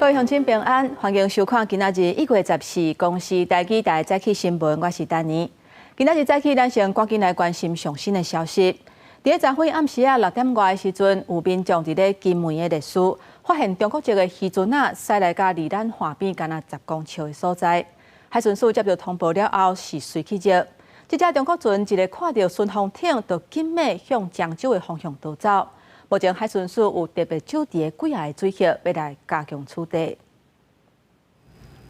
各位乡亲平安，欢迎收看今仔日1月14公视台记台早起新闻，我是丹妮。今仔日早起，咱先赶紧来关心上新的消息。伫咧昨昏暗时6点外的时阵，有民众伫咧金门的历史发现中国籍的渔船驶来甲离咱岸边敢若10公尺的所在。海巡署接到通报了后，是随去接。这只中国船一个看到巡防艇，就紧马向漳州的方向逃走。目前海巡署有特别驻伫几下水域，要来加强处理。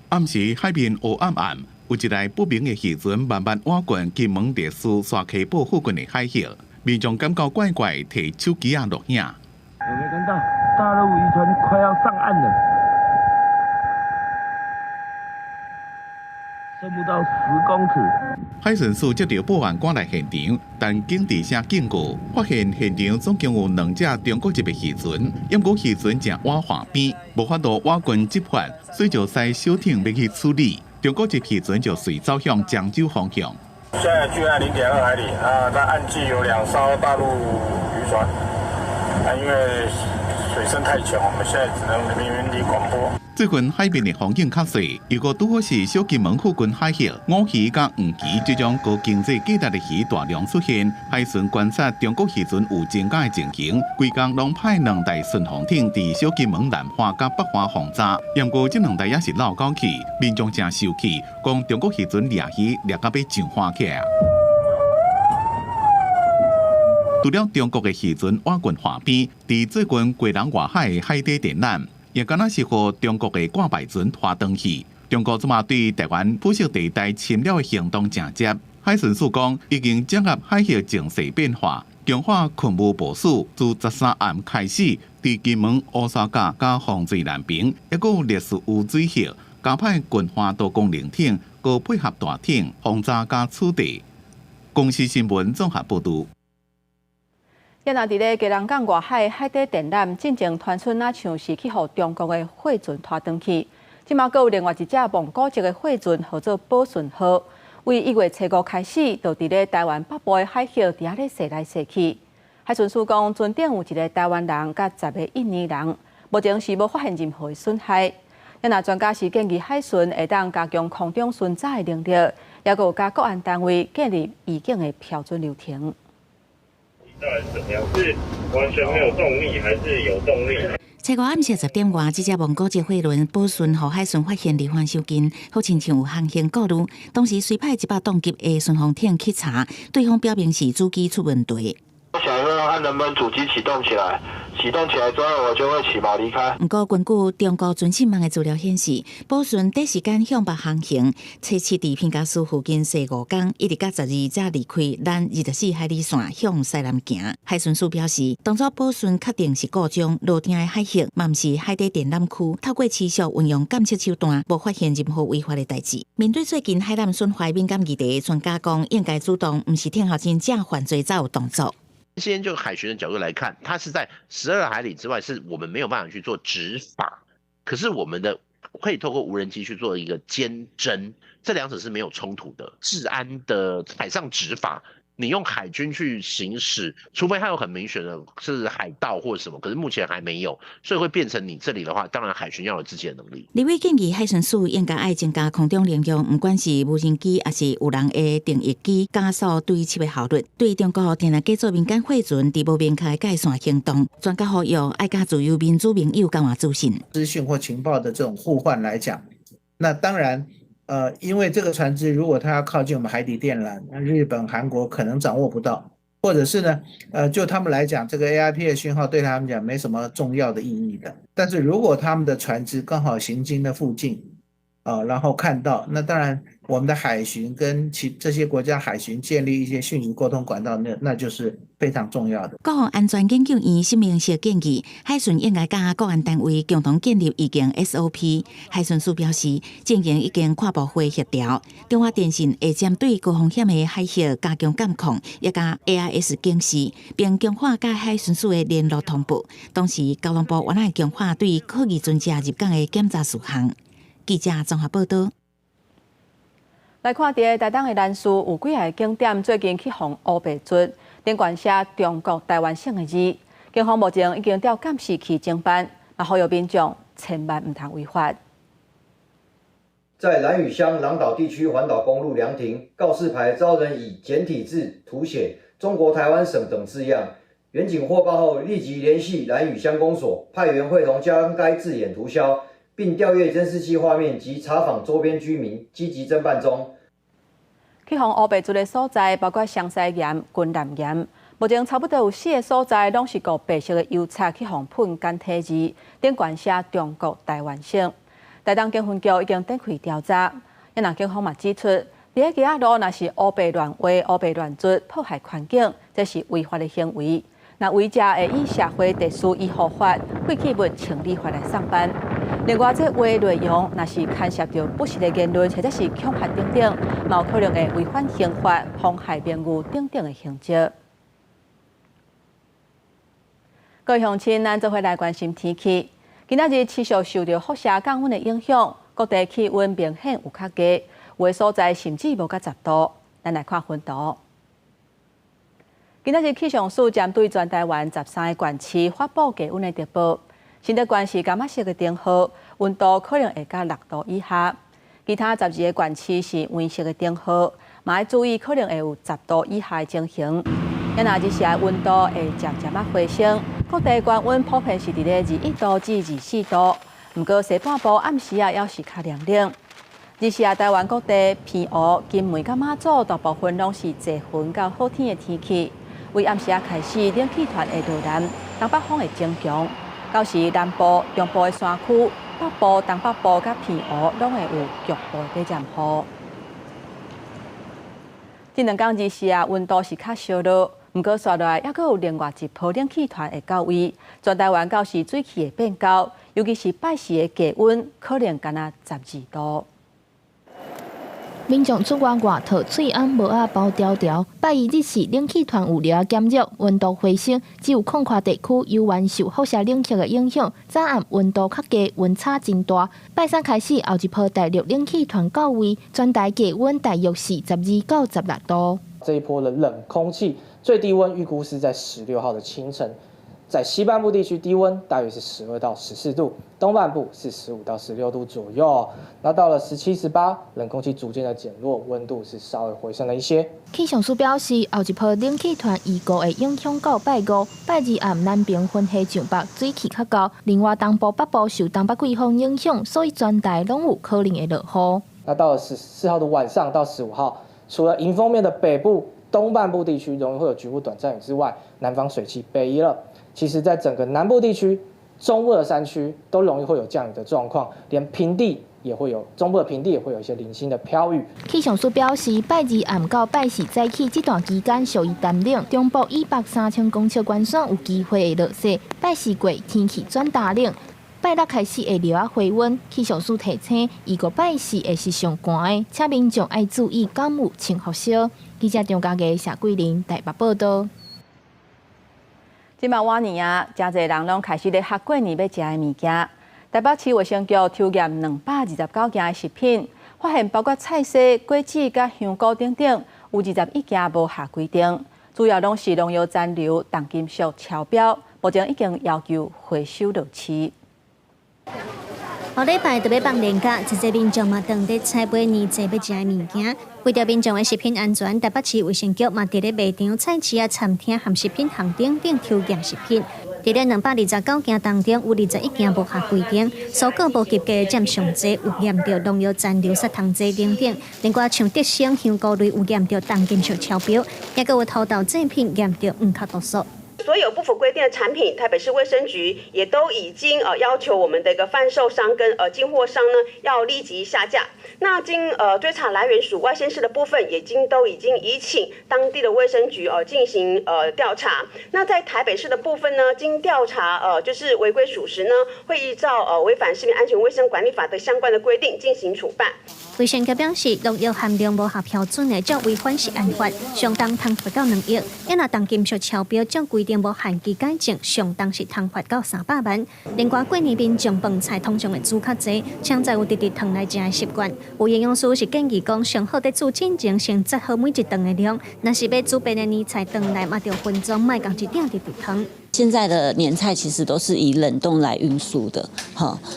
暗时海面黑暗暗，有一台不明的渔船慢慢划过金门烈士沙溪堡附近的海域，民众感觉怪怪，摕手机录影。有没有看到大陆渔船快要上岸了？剩不到10公尺。海巡署接到报案赶来现场，但经地下警告，发现现场总共有2只中国籍的渔船，因过渔船正划岸边，无法度划军执法，所以就使小艇要去处理。中国籍渔船就随走向漳州方向。现在距岸0.2海里啊，那岸际有2艘大陆渔船，因为水深太浅，我们现在只能明地广播。最近海边的风景较细，如果拄好是小金门附近海域，乌鱼甲黄鳍这种高经济价值的鱼大量出现，海巡观察中国渔船有增加的情形，规工拢派2台巡防艇伫小金门南花甲北花防查。不过这2台也是闹高去，民众真生气，讲中国渔船掠鱼掠到要上花起来。除了中国的渔船划过岸边，伫最近过人外海的海底电缆。也敢若是和中国的挂牌船拖登去。中国即马对台湾附属地带侵略的行动正接。海巡署讲，已经掌握海域情势变化，强化勤务部署，自13暗开始，伫金门、乌沙甲加防水南平，还有烈士有水域，加派军花多功能艇，高配合大艇，轰炸加处理。公视新闻综合报道。也那伫咧吉人港外海海底电缆进前传出像是去互中国的货船拖登去，即马阁有另外一只蒙古籍的货船，号做宝顺号，为1月7号开始，就伫咧台湾北部的海域伫遐咧驶来驶去。海巡署讲，船顶有1个台湾人甲10个印尼人，目前是无发现任何的损害。也那专家是建议海巡会当加强空中巡查的能力，也有甲国安单位建立预警的标准流程。到底是怎么样？是完全没有动力，还是有动力7号暗时10点外，这只蒙古籍货轮宝顺和海巡发现离岸收近，好亲像有航行顾虑，当时随派100吨级的巡防艇去查，对方表明是主机出问题。我想说看能不能主机启动起来，启动起来之后我就会起锚离开。不过，根据中国军信网的资料显示，宝顺第时间向北航行，测试伫平加苏附近驶5天，一直到12才离开咱24海里线向西南行。海巡署表示，当初宝顺确定是故障落定的海域，嘛毋是海底电缆区，透过持续运用监测手段，无发现任何违法的代志。面对最近海南损坏敏感议题，专家讲应该主动，毋是听候真正犯罪才有动作。先就海巡的角度来看，它是在12海里之外，是我们没有办法去做执法。可是我们的可以透过无人机去做一个监侦，这2者是没有冲突的。治安的海上执法，你用海军去行使，除非它有很明显的是海盗或者什么，可是目前还没有，所以会变成你这里的话，当然海巡要有自己的能力。李伟建议海巡署应该爱增加空中能力，不管是无人机还是有人的定翼机，加速对緝的效率。对中国定来假做民间货船，伫无明确界线行动，专家呼吁爱甲自由民主盟友甘愿自信。资讯或情报的这种互换来讲，那当然。因为这个船只如果它要靠近我们海底电缆，那日本、韩国可能掌握不到，或者是呢，就他们来讲，这个 AIP 的讯号对他们讲没什么重要的意义的。但是如果他们的船只刚好行经的附近，然后看到，那当然我们的海巡跟这些国家海巡建立一些讯息沟通管道，那就是非常重要的。国防安全研究院新明确建议，海巡应该甲国安单位共同建立预警 SOP。海巡署表示，进行已经跨部会协调，中华电信会针对高风险的海域加强监控，也甲 AIS 警示，并强化甲海巡署的联络通报。同时，交通部原来强化对客渔船只入港的检查事项。记者综合报道。来看伫台东的南市有几个景点最近去放乌白竹，顶悬写中国台湾省的字。警方目前已经调监视器侦办，呼吁民众千万唔通违法。在兰屿乡朗岛地区环岛公路凉亭，告示牌遭人以简体字涂写“中国台湾省”等字样。远警获报后，立即联系兰屿乡公所，派员会同将该字眼涂销，并调阅监视器画面及查访周边居民，积极侦办中。去防乌白族的所在，包括湘西岩、军南岩。目前差不多有4个所在，拢是国白色的油漆去防喷简体字，顶悬写“中国台湾省”。台东警分局已经展开调查，也南警方嘛指出，伫个街路若是乌白乱画、乌白乱捽、破坏环境，这是违法的行为。那违者会以社会特殊医护法、废弃物清理法来上班。另外，这话内容若是牵涉到不实的言论，或者是恐吓等等，嘛有可能会违反刑法、妨害名誉等等的刑责。各位乡亲，咱做伙来关心天气。今仔日持续受到辐射降温的影响，各地气温明显有较低，有的所在甚至无到10度。咱来看分图。今仔日气象署针对全台湾13个县市发布低温的特报。新德县是柑仔色的灯号，温度可能会到6度以下；其他12个县市是黄色的灯号，嘛要注意可能会有10度以下的情形。也若日时的温度会渐渐回升，各地高温普遍是伫咧21度至24度。不过西半部暗时要是较凉冷。日时台湾各地偏乌、金门甲马祖大部分拢是侪云到好天的天气。为暗时开始，冷气团会导南，东北风会增强。到时南部、中部的山区、北部、东北部甲偏乌拢会有局部的短暂雨。这2天日时温度是较烧热，不过刷落来还佫有另外一波冷气团会到位，全台湾到时水气会变高，尤其是拜四的低温可能干那12度。民众出外外套，嘴暗帽仔包条条。拜一日时，冷气团有了减弱，温度回升，只有空旷地区犹原受辐射冷气的影响。早暗温度较低，温差真大。拜三开始，后一波大陆冷气团到位，全台低温大约是12到16度。这一波的冷空气最低温预估是在16号的清晨。在西半部地区低温大约是12到14度，东半部是15到16度左右。那到了17、18，冷空气逐渐的减弱，温度是稍微回升了一些。气象署表示，后一波冷气团预估会影响到拜5、拜2暗南平分西上北水气较高，另外东部北部受东北季风影响，所以全台拢有可能会落雨。那到了14号的晚上到15号，除了迎风面的北部、东半部地区容易会有局部短暂雨之外，南方水汽北移了。其实，在整个南部地区、中部的山区都容易会有降雨的状况，连平地也会有，中部的平地也会有一些零星的飘雨。气象署表示，拜2暗到拜4早起这段期间属于寒冷，中部以北3000公尺关山有机会会落雪。拜4过天气转大冷，拜6开始会略仔回温。气象署提醒，如果拜4会是上寒的，请民众爱注意感冒、穿发烧。记者张家佳、谢桂玲台北报道。即马晚年真侪人拢开始咧学过年要食的物件。台北市卫生局抽验229件的食品，发现包括菜色、果子、甲香菇等等，有21件无合规定，主要拢是农药残留、重金属超标，目前已经要求回收落市。后礼拜特别放年假，一些民众嘛当伫采买年节要食的物件。为着民众的食品安全，台北市卫生局嘛伫咧卖场、菜市啊、餐厅含食品行等等抽验食品。伫咧229件当中，有21件无合规定，蔬果无及格占上侪，有验到农药残留、砂糖剂等等。另外像德胜香菇类有验到重金属超标，也个有土豆制品验到黄卡毒素。所有不符规定的产品，台北市卫生局也都已经要求我们的一个贩售商跟进货商呢要立即下架。那经追查来源属外县市的部分，都已经移请当地的卫生局进行调查。那在台北市的部分呢，经调查就是违规属实呢，会依照违反食品安全卫生管理法的相关的规定进行处办。卫生局表示，农药含量无合标准的，将违反食安法，相当通罚到2亿；若重金属超标，将规定无限期改正，相当是通罚到300万。另外，过年民众饭菜通常会煮较济，请在有直直烫来食的习惯。有营养师是建议讲，上好在煮之前先择好每一顿的量，若是要煮白的年菜，顿来嘛着分装，莫共一点直直烫。现在的年菜其实都是以冷冻来运输的，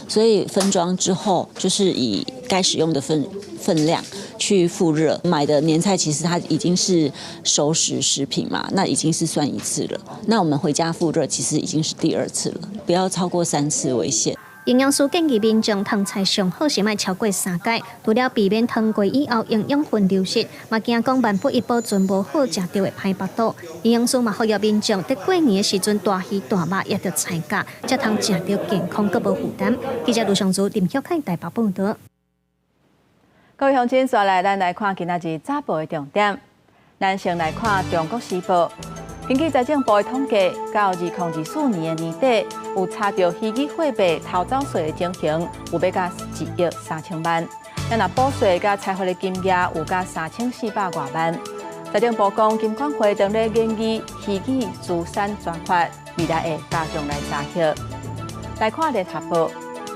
所以分装之后就是以该使用的分量去复热。买的年菜其实它已经是熟食品嘛，那已经是算一次了。那我们回家复热其实已经是第2次了，不要超过3次为限。营养师建议民众烫菜上好是莫超过3届，除了避免烫过以后营养分流失，嘛惊讲万不一保存无好食到的歹腹肚。营养师嘛呼吁民众在过年的时阵大鱼大肉也要菜价，才通食到健康佮无负担。记者卢尚珠、林晓凯台北报道。各位乡亲，接下来咱来看今仔日早报的重点。咱先来看《中国时报》。根据财政部的统计，到2024年的年底，有查到虚拟货币偷走税的情形，有要甲1亿3千万。若补税甲财富的金额有甲3400多万。财政部讲，金管会正在研议虚拟资产专法，未来会加强来查核。来看《联合报》，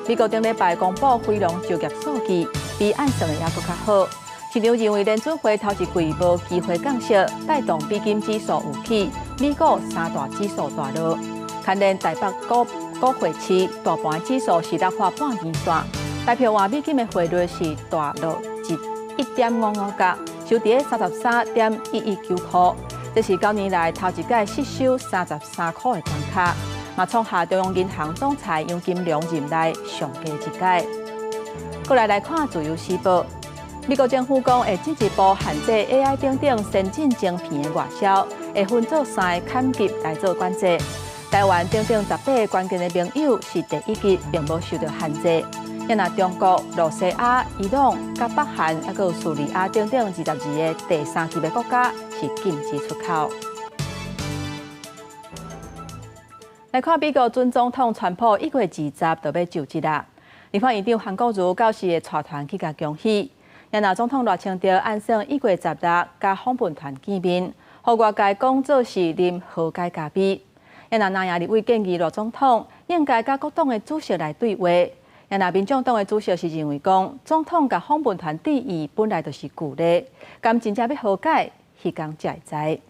美国顶礼拜公布非农就业数据，比按算的还佫较好。市场认为联准会头一季无机会降息，带动美金指数有起，美股3大指数大落。牵连台北股汇市大盘指数是落破半年线，代表话美金的汇率是大落1.55角，收伫33.119块，这是9年来头一届失守33块的关卡，嘛创下中央银行总裁杨金龙任内上低一届。过来看自由时报。美国政府讲会进一步限制 AI 等先进晶片的外销，会分做3个产级来做管制。台湾18个关键的盟友是第1级，并无受到限制。若中国、罗西亚、伊朗、甲北韩，还有叙利亚等22个第3级的国家是禁止出口。来看美国准总统川普1月20就要就职啦，立法院长韩国瑜到时会带团去甲恭喜。若总统热情着按算1月16甲访问团见面，互外界讲做是啉和解咖啡。若南亚立委建议罗总统应该甲各党的主席来对话。若民众党的主席是认为讲，总统甲访问团致意本来就是旧例，敢真正要和解，迄天才会知。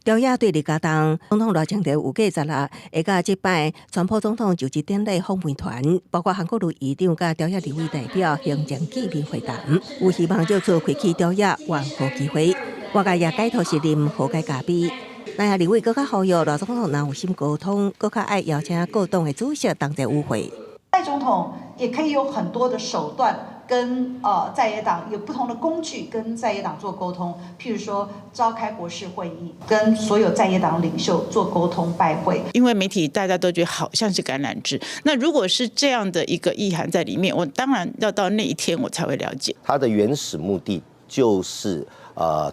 朝野对立家党总统热情着有计16会甲即摆川普总统就职典礼访问团，包括韩国瑜议长甲朝野立委代表行政见面会谈，有希望借此开启朝野援和机会。外界也解读是啉和解咖啡。南亚立委更加呼吁罗总统若有心沟通，更加爱邀请各党的主席同齐与会。蔡总统也可以有很多的手段。跟在野党有不同的工具跟在野党做沟通，譬如说召开国事会议，跟所有在野党领袖做沟通拜会。因为媒体大家都觉得好像是橄榄枝，那如果是这样的一个意涵在里面，我当然要到那一天我才会了解。它的原始目的就是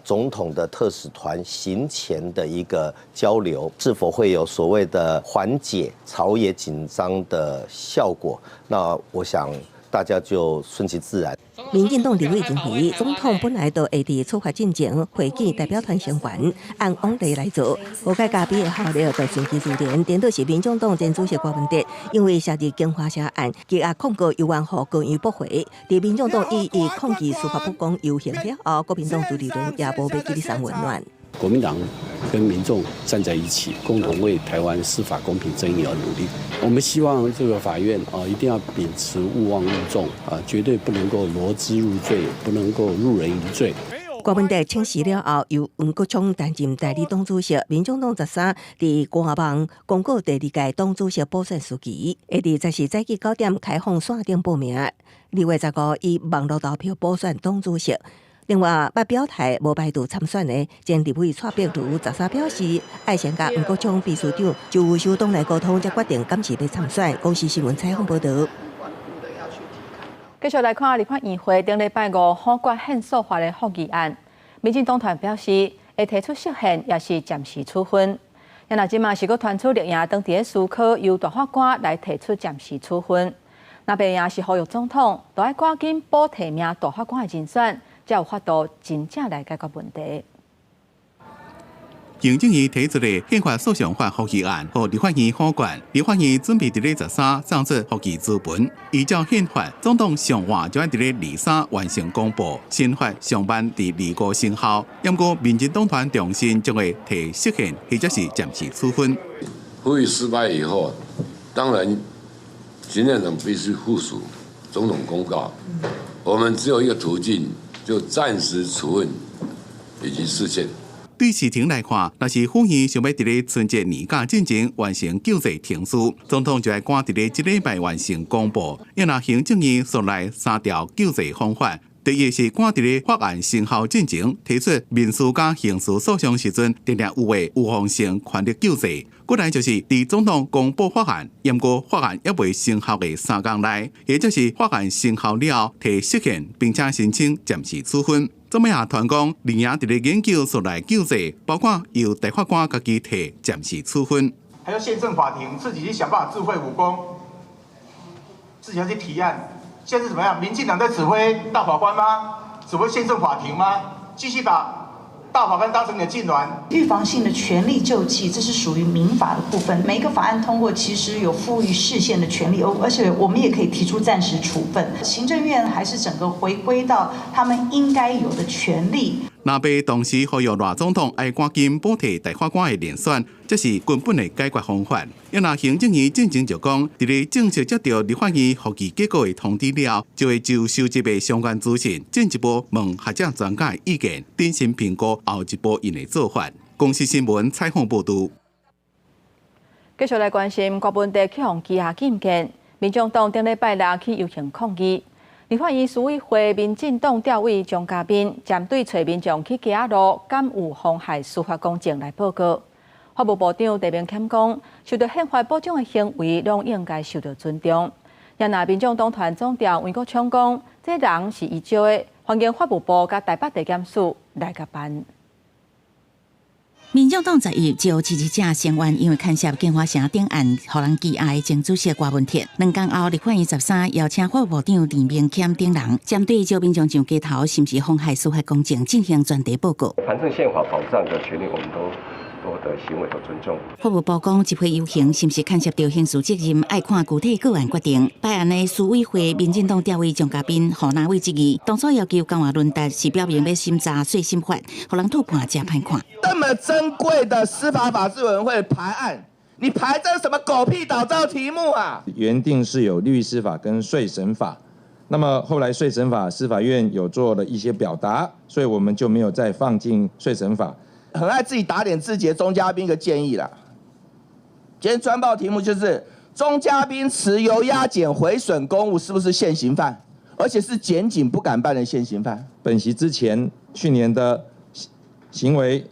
总统的特使团行前的一个交流，是否会有所谓的缓解朝野紧张的效果？那我想。大家就顺其自然。民进党立委认为，总统本来就会伫出发进前会见代表团成员，按往例来做。和解咖啡的效力就顺其自然。颠倒是民进党前主席郭文哲，因为涉及京华社案，积压控告又案后高院驳回。伫民进党以抗议司法不公游行了后，国民党朱立伦也无要给你送温暖。国民党跟民众站在一起，共同为台湾司法公平正义而努力。我们希望这个法院一定要秉持勿忘勿重绝对不能够罗织入罪，不能够入人于罪。郭文哲请辞了后，由黄国昌担任代理党主席。民众党13伫官网公告第2届党主席补选时期，会伫10时早起9点开放线顶报名。2月15以网络投票补选党主席。另外，捌表态无排除参选的前立委蔡壁如13表示，爱先甲黄国昌秘书长就首党来沟通，才决定敢是要参选。公司新闻采访报道。继续来看立法院会顶礼拜5否决宪诉法的复议案，民进党团表示会提出释宪，也是暂时处分。若即马是阁传出立院当地的思考，由大法官来提出暂时处分。那边也是呼吁总统，都要赶紧补提名大法官的人选。才有法度真正来解决问题。行政院提出的宪法诉讼法复议案，和立法院好管。立法院准备伫咧13上出复议资本，依照宪法，总统上晚就要伫咧23完成公布，新法上班伫25生效。不过，民进党团重申将会提释宪或者是暂时处分。复议失败以后，当然行政长必须附属总统公告。我们只有一个途径，就暂时处分以及释宪。对事情来看，若是府院想要伫咧春节年假进前完成救济程序，总统就要赶伫咧一礼拜完成公布。要拿行政院所来3条救济方法。第一是赶伫咧法案生效进前提出民事甲刑事诉讼时阵，定定有诶预防性权利救济。过来就是伫总统公布法案，不过法案还未生效诶3天内，也就是法案生效了后提释宪，并且申请暂时处分。这么也团讲，连夜伫咧研究所来救济，包括由大法官家己提暂时处分，还有宪政法庭自己去想办法自废武功，自己要去提案。现在是怎么样？民进党在指挥大法官吗？指挥宪政法庭吗？继续把大法官当成你的痉挛。预防性的权利救济，这是属于民法的部分。每一个法案通过，其实有赋予释宪的权利，而且我们也可以提出暂时处分。行政院还是整个回归到他们应该有的权利。那被同时呼吁赖总统要赶紧补贴大法官的连选，这是根本的解决方法。要拿行政院进前就讲，伫咧正式接到立法院复议结果的通知了，就会就收集的相关资讯进一步问学者专家的意见，定心评估后一步因的做法。公司新闻采访报道。继续来关心国本地起洪期下禁建，民众党顶礼拜六去游行抗议。立法院属委会民进党调委张嘉宾针对找民众去街路敢有妨害司法公正来报告。法务部长陈明谦讲，受到宪法保障的行为，拢应该受到尊重。也那民众党团总调黄国昌讲，这人是移招的，欢迎法务部甲台北地检署来甲办。民众党11就支持者声援，因为牵涉建华城顶案，互人忌爱前主席郭文铁。2天后，立法院13邀请法务部长李明谦等人，针对招民众上街头是不是妨害司法公正进行专题报告。反正宪法保障的权利，我们都的行为和尊重。法务部讲，集会游行是不是牵涉到刑事责任，要看具体个案决定。摆案的司委会民进党调委张嘉宾和哪位质疑，当初要求江华论达是表明要审查税新法，互人吐判真歹看。这么珍贵的司法法制委员会排案，你排这什么狗屁倒灶题目啊？原定是有律师法跟税审法，那么后来税审法司法院有做了一些表达，所以我们就没有再放进税审法。很爱自己打脸自己的钟嘉宾一个建议啦。今天专报题目就是钟嘉宾持油压检毁损公务是不是现行犯，而且是检警不敢办的现行犯。本席之前去年的行为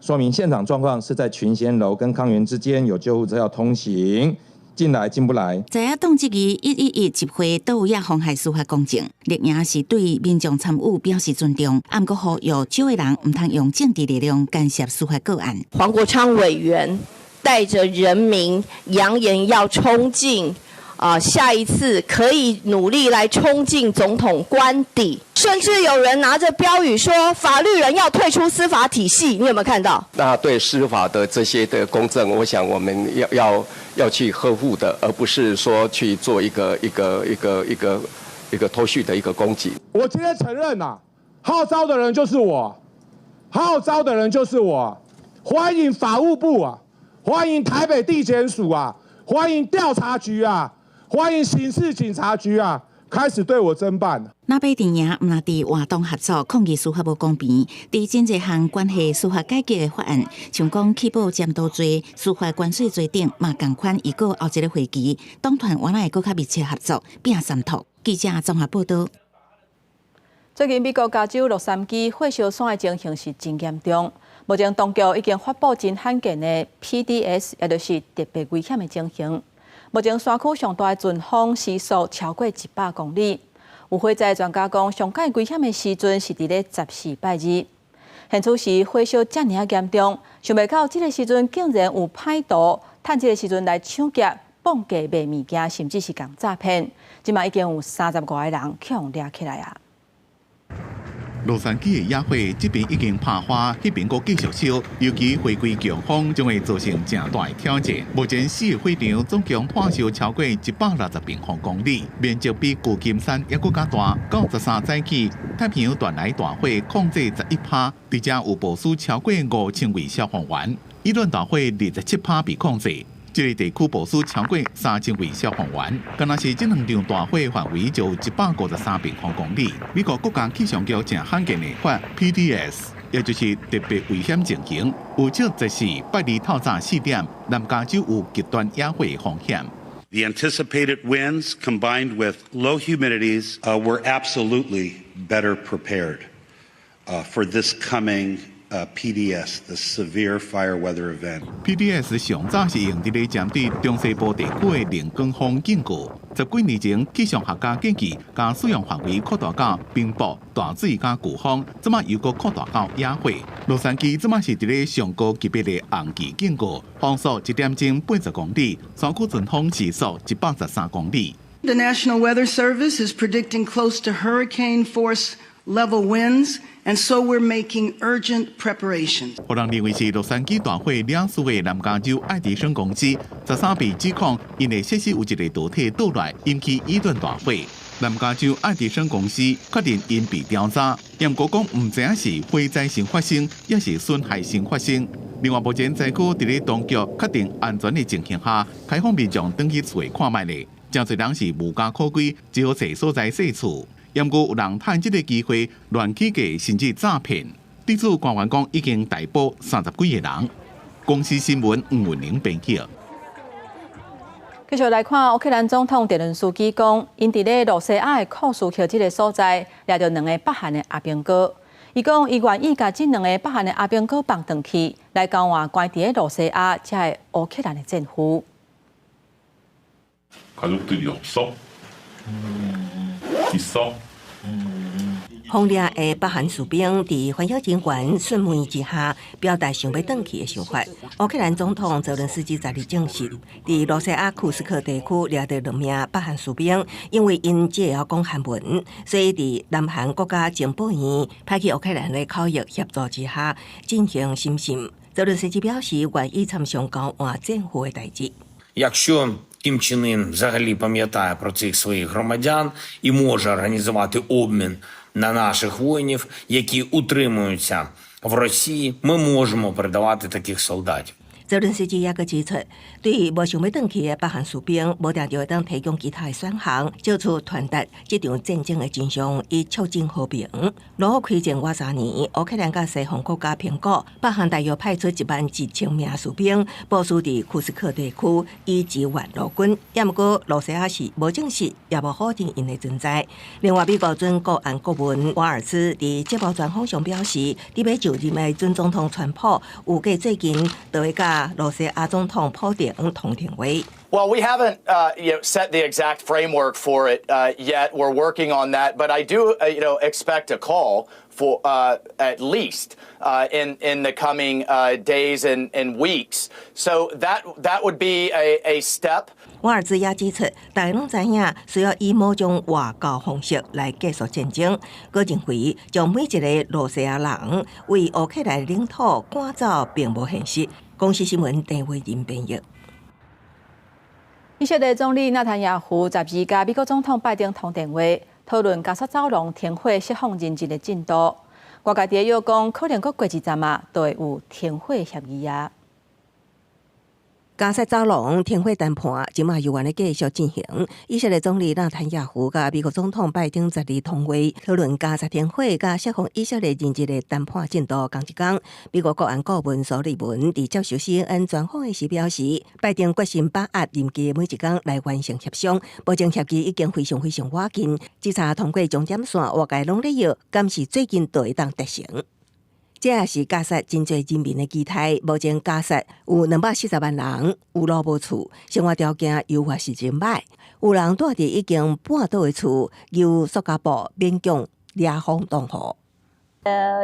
说明现场状况是在群贤楼跟康园之间有救护车要通行。进来进不来。在野党质疑111集会都有妨害司法公正，立营是对民众参与表示尊重，不过呼吁少的人唔通用政治力量干涉司法个案。黄国昌委员带着人民扬言要冲进下一次可以努力来冲进总统官邸，甚至有人拿着标语说法律人要退出司法体系，你有没有看到？那对司法的这些的公正，我想我们要去呵护的，而不是说去做一个脱序的一个攻击。我今天承认号召的人就是我，欢迎法务部欢迎台北地检署欢迎调查局欢迎刑事警察局开始对我侦办。那被电影唔伫活动合作抗议司法不公平，伫真侪项关系司法改革的法案，像讲起报监督罪、司法关税罪等，嘛同款预告后一个会期，党团原来会更较密切合作，并三读。记者综合报道。最近美国加州洛杉矶火烧山的情形是真严重，目前当局已经发布真罕见的 PDS， 也就是特别危险的情形。目前山区上大的阵风时速超过100公里，有火灾专家讲，上界危险的时阵是伫咧14拜日。现此时火烧遮尔严重，想袂到这个时阵竟然有歹徒趁这个时阵来抢劫、绑架卖物件，甚至是共诈骗。即卖已经有30多个人去互抓起来洛杉矶的野火这边已经拍花，那边阁继续烧，尤其回归强风，将会造成正大的挑战。目前4个火场总共炭烧超过160平方公里，面积比旧金山还阁较大。93早起，太平洋传来大火，控制11%，而且有部署超过5000位消防员。伊顿大火27%被控制。这个地区部署超过3000位消防员，敢若是这2场大火范围就有153平方公里。美国国家气象局正罕见的发 PDS， 也就是特别危险情形，有照指示8日透早4点，南加州有极端野火风险。The anticipated winds combined with low humidities, we're absolutely better prepared for this coming PDS, the severe fire weather event. PDS 上早是用伫咧针对中西部地区的冷光风警告。10几年前，气象学家建议将使用范围扩大到冰雹、大水加飓风，即马又搁扩大到野火。洛杉矶即马是伫咧上高级别的红旗警告，风速1点钟80公里，山区阵风时速113公里。The National Weather Service is predicting close to hurricane force level winds, and so we're making urgent preparations. 有人认为是洛杉矶大火领事的南加州爱迪生公司13被指控因为设施有一个导体倒来引起伊顿大火。南加州爱迪生公司确定因被调查，不过讲唔知影是火灾先发生，也是损害先发生。另外，目前灾区伫咧当局确定安全的情形下，开放民众登去厝看卖咧。真侪人是无家可归，只好找所在洗厝。不过有人趁这个机会乱起价，甚至诈骗。地主官员讲已经逮捕30几个人。公司新闻吴文玲编辑。继续来看，乌克兰总统泽连斯基讲，因伫咧罗西亚的库斯克这个所在掠到2个北韩的阿兵哥。伊讲，伊愿意甲这2个北韩的阿兵哥放回去，来交换关伫咧罗西亚这个乌克兰的政府。轰烈的北韩士兵伫欢笑情缘顺门之下，表达想要返去的想法。乌克兰总统泽连斯基昨日证实，伫罗西亚库斯克地区掠到2名北韩士兵，因为因只会讲韩文，所以伫南韩国家情报院派去乌克兰的口译协助之下进行审讯。泽连斯基表示愿意参详交换政府的代志。Якщо Кім Чен Ін взагалі пам'ятає про цих своїх громадян і може організувати обмін на наших воїнів, які утримуються в Росії, ми можемо передавати таких солдатів. 泽连斯基也指出，对无想要返去的北韩士兵，无定就会当提供其他的选项，借此传达这场战争的真相，以促进和平。罗开战我3年，乌克兰甲西方国家评估，北韩大约派出11000名士兵部署伫库斯克地区，以支援陆军。也毋过，罗西亚是无证实，也无否定因的存在。另外，美国准国安顾问瓦尔兹伫接报专访上表示，伫要就任的准总统川普，预计最近就会甲罗西亚总统普丁通电话。Well, we haven't set the exact framework for it yet. We're working on that, but I do expect a call for at least in the coming days and weeks. So that would be a step. 瓦尔兹也指出，大家拢知影需要以某种外交方式来结束战争。佢认为，将每一个罗西亚人为乌克兰领土赶走，并无现实。公司新闻陈慧仁编译。以色列总理纳坦雅胡12日甲美国总统拜登通电话，讨论加沙走廊停火释放人质的进度。外界伫又讲，可能搁过一阵啊，就会有停火协议啊。加沙走廊停火谈判今嘛又原咧继续进行。以色列总理纳坦雅胡甲美国总统拜登12日通话，讨论加沙停火甲释放以色列人质的谈判进度。同一天，美国国安顾问苏利文伫接受 CNN 专访的时表示，拜登决心把握任期每一天来完成协商，保证协议已经非常要紧。只差通过终点线，外界拢咧要，敢是最近就会当达成。这也是加沙真侪人民的期待。目前加沙有240万人有路无厝，生活条件又或是真歹。有人住伫已经半倒的厝，由塑胶布勉强遮风挡雨。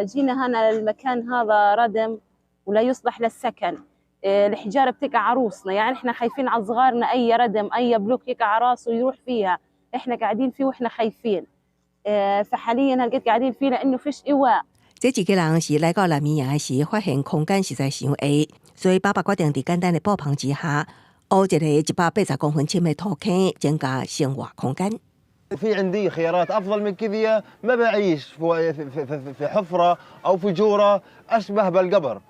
جينا هنا المكان هذا ردم ولا يصلح للسكن. الحجارة بتقع عروسنا، يعني احنا خايفين على صغارنا، أي ردم أي بلوك يقع راسه ويروح فيها، احنا قاعدين فيه واحنا خايفين. فحاليا هالقد قاعدين فيه لانه فيش ايواء。这几个人是来到南米亚时，发现空间实在伤狭，所以爸爸决定伫简单的布棚之下，挖一个180公分深的土坑，增加生活空间。في عندي خيارات افضل من كذا، ما بعيش في حفره او في جوره اشبه بالقبر.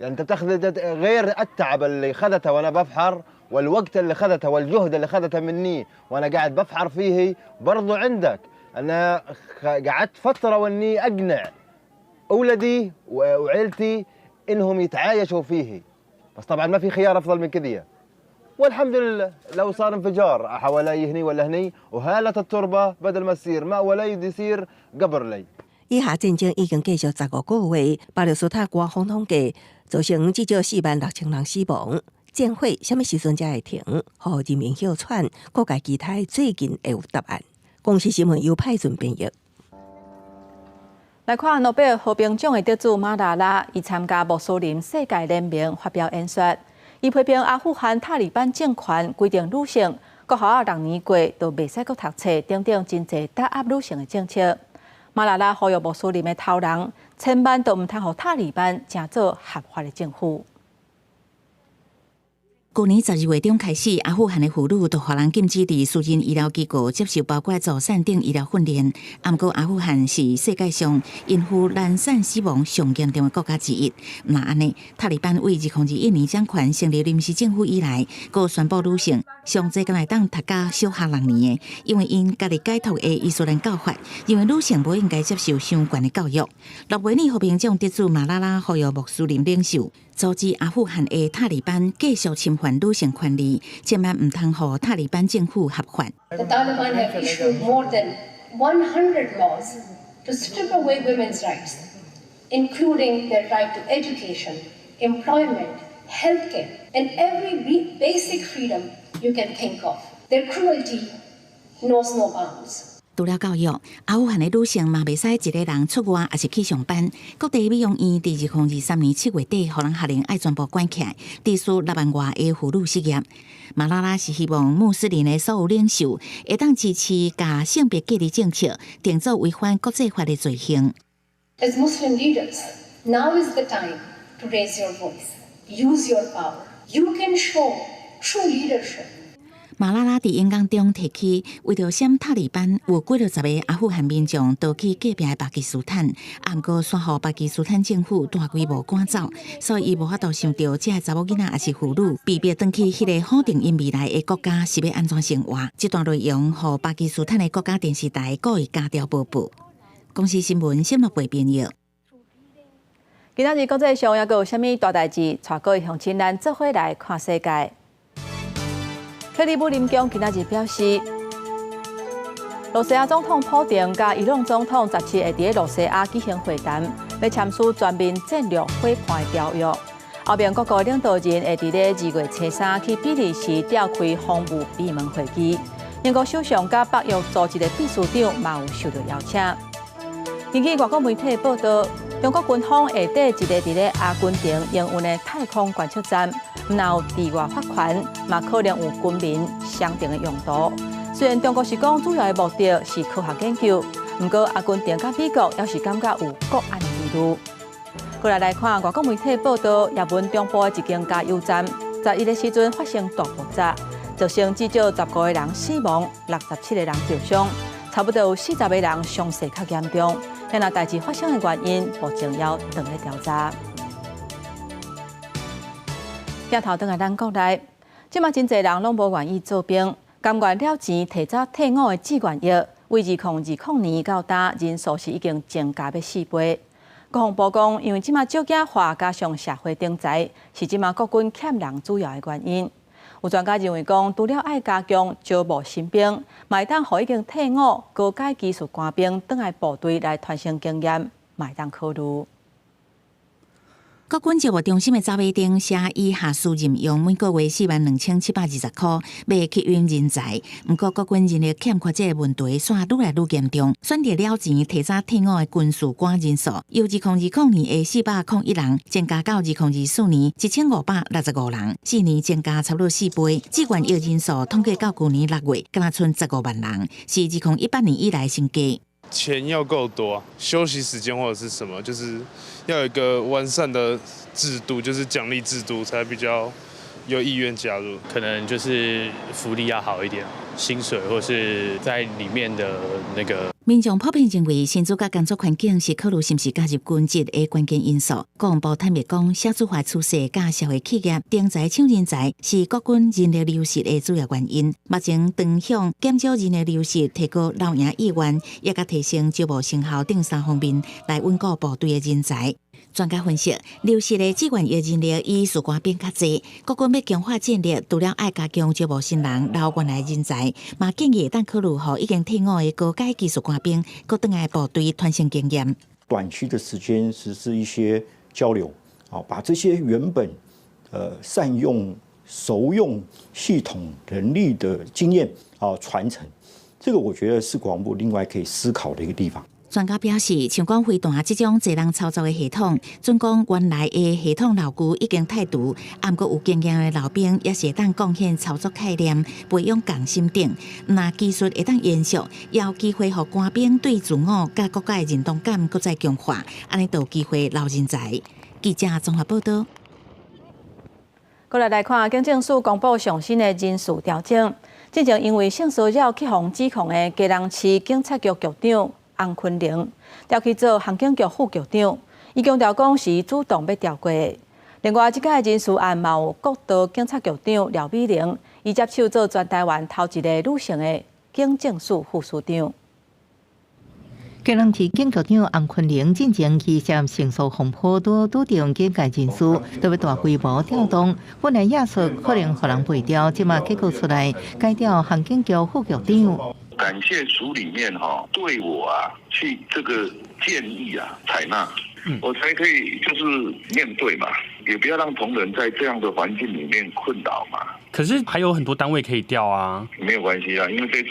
يعني انت بتاخذ غير التعب اللي اخذته وانا بفحر والوقت اللي اخذته والجهد اللي اخذته مني وانا قاعد بفحر فيه، برضو عندك انا قعدت فتره واني اقنع اولادي وعيلتي انهم يتعايشوا فيه، بس طبعا ما في خيار افضل من كذا. والحمد لله لو صار انفجار حوالي هني ولا هني وهالت التربه بدل ما تصير ماء ولا يصير قبر لي。以下战争已经继续15个月，巴勒斯坦官方统计造成至少46000人死亡。战火什么时阵才会停？让人民哮喘，各界期待最近会有答案。公司新闻由派准编译。来看诺贝尔和平奖的得主马拉拉，伊参加穆斯林世界联盟发表演说，伊批评阿富汗塔利班政权规定女性国校6年过都袂使阁读册，等等真侪打压女性的政策。马拉拉呼吁穆斯林的头人，千万都唔通互塔利班成做合法的政府。去年12月中开始，阿富汗的妇女都互人禁止伫私人医疗机构接受包括助产等医疗训练。不过，阿富汗是世界上孕妇难产死亡上严重的国家之一。那安尼，塔利班为2021年掌权成立临时政府以来，佫宣布女性上侪敢来当读到小学6年的，因为因家己解读的伊斯兰教法，认为女性不应该接受相关的教育。诺贝尔和平奖得主马拉拉呼吁穆斯林领袖，阻止阿富汗的塔利班继续侵犯女性权利，千万唔通互塔利班政府合法。The Taliban have issued more than 100 laws to strip away women's rights, including their right to education, employment, healthcare, and every basic freedom you can think of. Their cruelty knows no bounds. 除了教育，阿富汗的女性嘛袂使一个人出外，也是去上班。各地美容院伫2023年7月底，互人下令爱全部关起来，致使6万外的妇女失业。马拉拉是希望穆斯林的所有领袖会当支持甲性别隔离政策定做违反国际法的罪行。As Muslim leaders, now is the time to raise your voice, use your power. You can show true leadership. 马拉拉伫演讲中提起，为着闪塔利班，有几60个阿富汗民众逃去隔壁的巴基斯坦，不过却互巴基斯坦政府大规模赶走，所以伊无法度想到这查某囡仔也是妇女，被逼转去迄个否定因未来的国家是要安怎生活。这段内容，互巴基斯坦的国家电视台故意加调播报。公司新闻新闻部编译。今仔日国际上还有啥物大代志？带各位乡亲咱做伙来看世界。克里姆林宫今仔日表示，罗西亚总统普丁甲伊朗总统17日伫罗西亚举行会谈，要签署全面战略伙伴条约。后面各国领导人会伫咧2月初3去比利时召开防务闭门会议。英国首相甲北约组织的秘书长嘛有受到邀请。根据外国媒体报道，中国军方下底一个伫咧阿根廷营运的太空观测站，若有地外发权，嘛可能有军民相定的用途。虽然中国是讲主要的目的是科学研究，不过阿根廷甲美国也是感觉有国安的疑虑。过来看外国媒体报道，也文中部的一间加油站，11日时阵发生大爆炸，造成至少15个人死亡，67个人受伤，差不多有40个人伤势较严重。现在代志发生的原因，目前要等来调查。镜头转来咱国内，即马真侪人拢无愿意做兵，甘愿了钱提早退伍的志愿役，为2020年到今人数是已经增加要4倍。国防部讲，因为即马少子化加上社会顶财，是即马国军欠人主要的原因。有专家认为讲，除了爱加强招募新兵，嘛会当互已经退伍、高阶技术官兵转来部队来传承经验，嘛会当考虑。国军招募中心的招聘顶写以下数任用每个月42720块，要吸引人才。不过，国军人力欠缺这个问题，却愈来愈严重。选择了钱提早退伍的军事官人数，由2020年的401人增加到2024年1565人，4年增加差不多4倍。志愿役人数统计到去年6月，敢若剩15万人，是2018年以来新低。钱要够多，休息时间或者是什么，就是要有一个完善的制度，就是奖励制度才比较有意愿加入。可能就是福利要好一点，薪水或是在里面的那个。民众普遍认为，薪资甲工作环境是考虑是毋是加入军职的关键因素。国防部坦白讲，少子化趋势甲社会企业定才抢人才是国军人力流失的主要原因。目前长向减少人力流失、提高留营意愿，也甲提升招募成效等3方面来稳固部队的人才。专家分析，流失的志愿役人力以士官兵较济，国军要强化战力，除了爱加强招募新人、留原来人才，嘛建议当考虑予已经退伍的高阶技术官兵，搁回来部队传承经验。短期的时间实施一些交流，把这些原本善用、熟用系统人力的经验传承，这个我觉得是国防部另外可以思考的一个地方。专家表示，像讲飞弹这种侪人操作的系统，准讲原来的系统老旧已经太旧，毋过有经验的老兵也是会当贡献操作概念、培养共心等。那技术会当延续，也有机会让官兵对自我甲国家的认同感搁再强化，安尼就有机会留人才。记者综合报道。过来看，警政署公布上新的人事调整，之前因为性骚扰去防指控的基隆市警察局局长洪坤玲调去做航警局副局长，伊强调讲是主动要调过的。另外，这届人事案嘛有国道警察局长廖美玲，伊接手做全台湾头一个女性的警政署副署长。基隆市警局长洪坤玲进前去涉性骚风波，拄着警界人士都要大规模调动，本来亚述可能互人背调，即马结果出来改调航警局副局长。感谢署里面对我去这个建议采纳，我才可以就是面对嘛，也不要让同仁在这样的环境里面困扰嘛。可是还有很多单位可以调啊，没有关系因为这次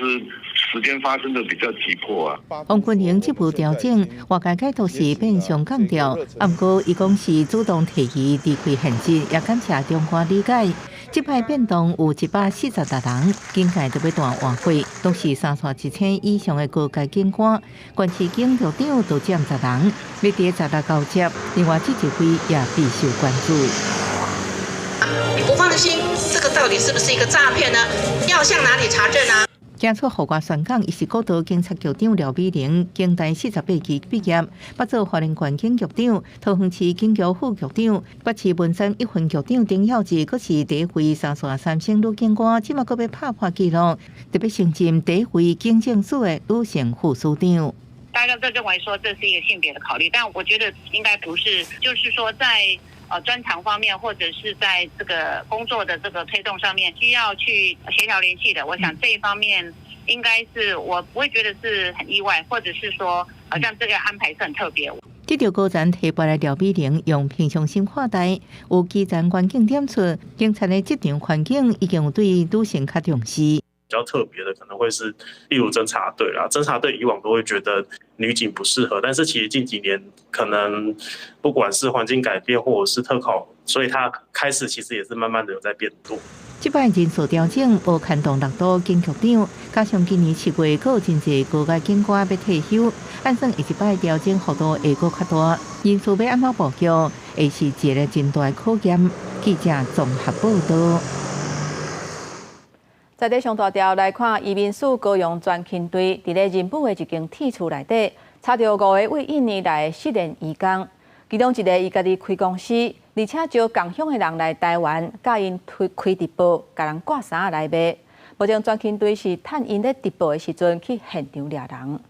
时间发生的比较急迫洪坤玲这步调整，外界解读是变相降调，不过伊讲是主动提议离开现职，也感谢中华理解。这摆变动有140多人，警界都要大换会，都是3线1000以上的高阶警官，县市警局长都占10人，要伫10大交接，另外这一回也备受关注。你不放心，这个到底是不是一个诈骗呢？要向哪里查证啊？检出后外宣讲，伊是国道警察局长廖美玲，警大48期毕业，捌做花莲县警局长、桃园市警局副局长，捌市文山一分局长丁孝志，佫是第一回3线3星女警官，即马佫要拍破纪录，特别升任第一回警政署的女性副署长。大家都认为说这是一个性别的考虑，但我觉得应该不是，就是说在专长方面，或者是在这个工作的这个推动上面，需要去协调联系的。我想这一方面应该是我不会觉得是很意外，或者是说好像这个安排是很特别。这条高站提拔来廖美玲用平常心看待，有基层环境点出，警察的职场环境已经有对女性较重视。比较特别的可能会是，例如侦查队啦，侦查队以往都会觉得女警不适合，但是其实近几年可能不管是环境改变或者是特考，所以它开始其实也是慢慢的有在变多。这摆人事调整无牵动6都警局长，加上今年7月还有真侪高阶警官要退休，按算一摆调整幅度会搁较大，人事要安怎布局，会是一个真大的考验。记者综合报道。在地上大条来看，移民署高雄专勤队伫咧仁武的一间铁厝内底，查到5个为印尼来的失联移工，其中一个伊家己开公司，而且招共乡的人来台湾，甲因开直播，甲人挂衫来卖。目前专勤队是趁因咧直播的时阵去现场掠人。